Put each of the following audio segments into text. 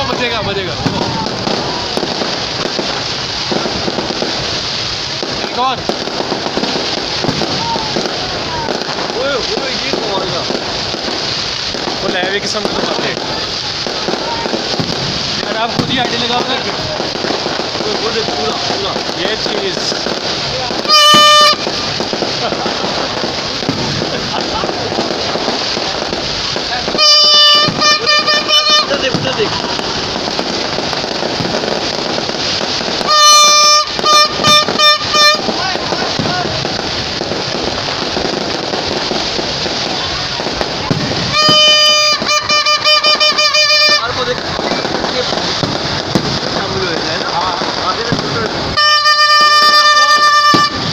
बजेगा बजेगा कौन ये कौन वो लहवे किस्म के तो बातें यार आप खुद ही आईडी लगाओ करके पूरा पूरा ये चीज़ देख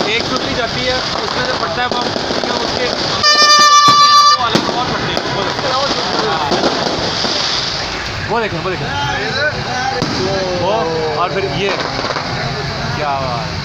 एक सुतली जाती है उसमें से पड़ता है बम उसके वाले को और पड़ते हैं वो देखें वो और फिर ये क्या बात